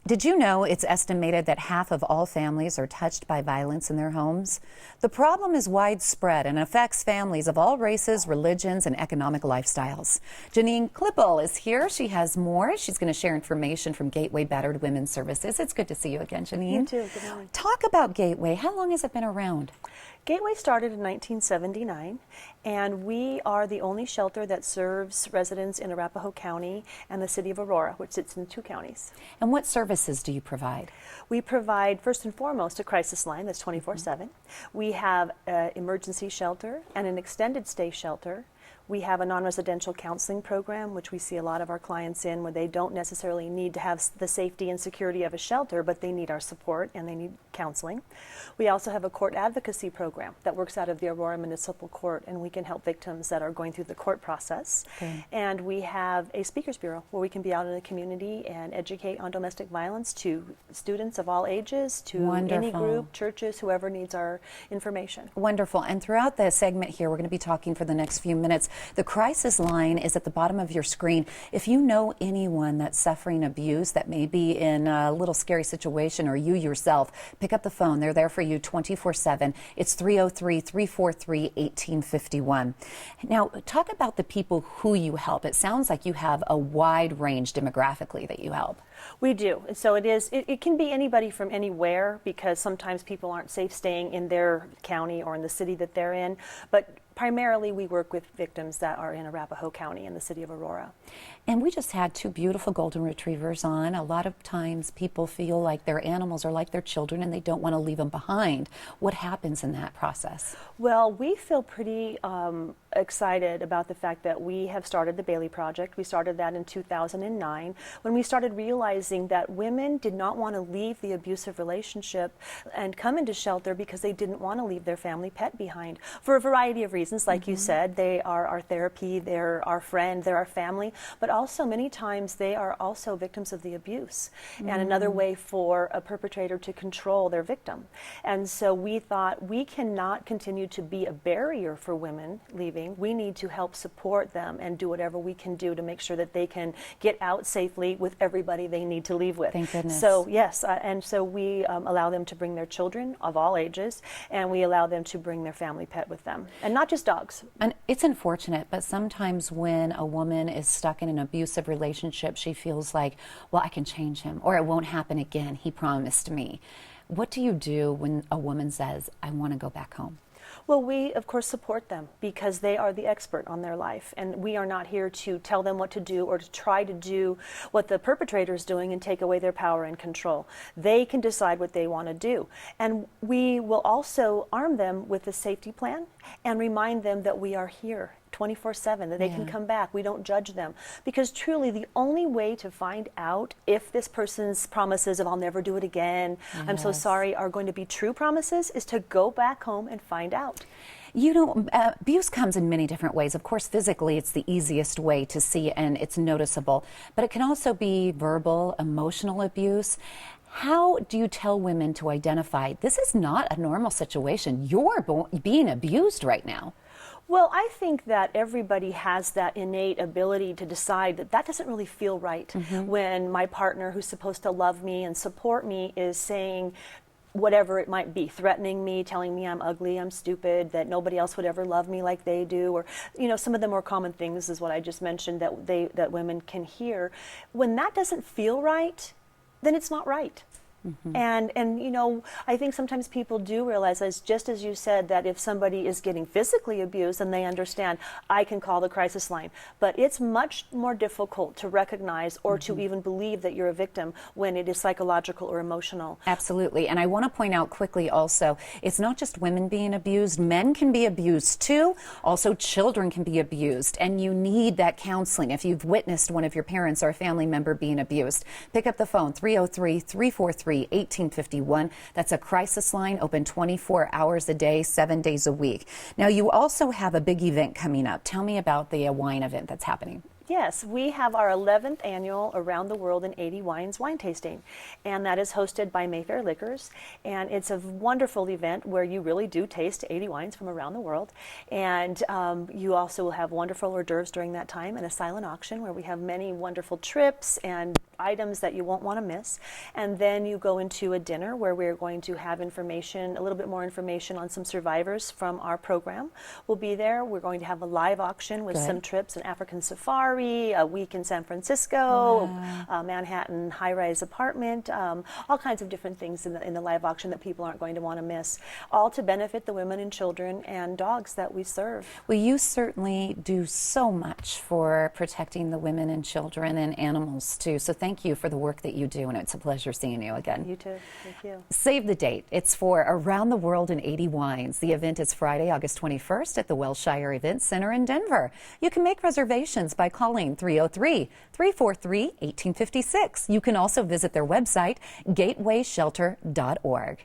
Did you know it's estimated that half of all families are touched by violence in their homes? The problem is widespread and affects families of all races, religions, and economic lifestyles. Janine Klippel is here. She has more. She's going to share information from Gateway Battered Women's Services. It's good to see you again, Janine. You too. Good morning. Talk about Gateway. How long has it been around? Gateway started in 1979, and we are the only shelter that serves residents in Arapahoe County and the city of Aurora, which sits in 2 counties. And what services do you provide? We provide, first and foremost, a crisis line that's 24/7. We have an emergency shelter and an extended stay shelter. We have a non-residential counseling program, which we see a lot of our clients in, where they don't necessarily need to have the safety and security of a shelter, but they need our support and they need counseling. We also have a court advocacy program that works out of the Aurora Municipal Court, and we can help victims that are going through the court process. Okay. And we have a speakers bureau where we can be out in the community and educate on domestic violence to students of all ages, to any group, churches, whoever needs our information. Wonderful. And throughout the segment here, we're going to be talking for the next few minutes. The crisis line is at the bottom of your screen. If you know anyone that's suffering abuse, that may be in a little scary situation, or you yourself, pick up the phone. They're there for you 24/7. It's 303-343-1851. Now, talk about the people who you help. It sounds like you have a wide range demographically that you help. We do. So it can be anybody from anywhere, because sometimes people aren't safe staying in their county or in the city that they're in. But primarily we work with victims that are in Arapahoe County and the city of Aurora. And we just had 2 beautiful golden retrievers on. A lot of times people feel like their animals are like their children and they don't want to leave them behind. What happens in that process? Well, we feel pretty excited about the fact that we have started the Bailey Project. We started that in 2009 when we started realizing that women did not want to leave the abusive relationship and come into shelter because they didn't want to leave their family pet behind for a variety of reasons. Like you said, they are our therapy, they're our friend, they're our family, but also many times they are also victims of the abuse and another way for a perpetrator to control their victim. And so we thought, we cannot continue to be a barrier for women leaving. We need to help support them and do whatever we can do to make sure that they can get out safely with everybody they need to leave with. Thank goodness. So yes, and so we allow them to bring their children of all ages, and we allow them to bring their family pet with them, and not just dogs. And it's unfortunate, but sometimes when a woman is stuck in an abusive relationship, she feels like, well, I can change him, or it won't happen again. He promised me. What do you do when a woman says, I want to go back home? Well, we, of course, support them because they are the expert on their life, and we are not here to tell them what to do or to try to do what the perpetrator is doing and take away their power and control. They can decide what they want to do, and we will also arm them with a safety plan and remind them that we are here 24/7, that they can come back. We don't judge them, because truly the only way to find out if this person's promises of I'll never do it again, I'm so sorry, are going to be true promises is to go back home and find out. You know, abuse comes in many different ways. Of course, physically, it's the easiest way to see and it's noticeable, but it can also be verbal, emotional abuse. How do you tell women to identify this is not a normal situation? You're being abused right now. Well, I think that everybody has that innate ability to decide that that doesn't really feel right when my partner, who's supposed to love me and support me, is saying whatever it might be, threatening me, telling me I'm ugly, I'm stupid, that nobody else would ever love me like they do, or some of the more common things is what I just mentioned that women can hear. When that doesn't feel right, then it's not right. And I think sometimes people do realize, just as you said, that if somebody is getting physically abused, then they understand, I can call the crisis line. But it's much more difficult to recognize or to even believe that you're a victim when it is psychological or emotional. Absolutely. And I want to point out quickly also, it's not just women being abused, men can be abused too. Also, children can be abused, and you need that counseling. If you've witnessed one of your parents or a family member being abused, pick up the phone, 303-343-1851. That's a crisis line, open 24 hours a day, 7 days a week. Now, you also have a big event coming up. Tell me about the wine event that's happening. Yes, we have our 11th annual Around the World in 80 Wines wine tasting, and that is hosted by Mayfair Liquors, and it's a wonderful event where you really do taste 80 wines from around the world, and you also will have wonderful hors d'oeuvres during that time and a silent auction where we have many wonderful trips and items that you won't want to miss, and then you go into a dinner where we're going to have information, a little bit more information on some survivors from our program. We'll be there. We're going to have a live auction with some trips, an African safari, a week in San Francisco, Manhattan high-rise apartment, all kinds of different things in the live auction that people aren't going to want to miss, all to benefit the women and children and dogs that we serve. Well, you certainly do so much for protecting the women and children and animals too, so thank you for the work that you do, and it's a pleasure seeing you again. You too. Thank you. Save the date. It's for Around the World in 80 Wines. The event is Friday, August 21st at the Wellshire Event Center in Denver. You can make reservations by calling 303-343-1856. You can also visit their website, gatewayshelter.org.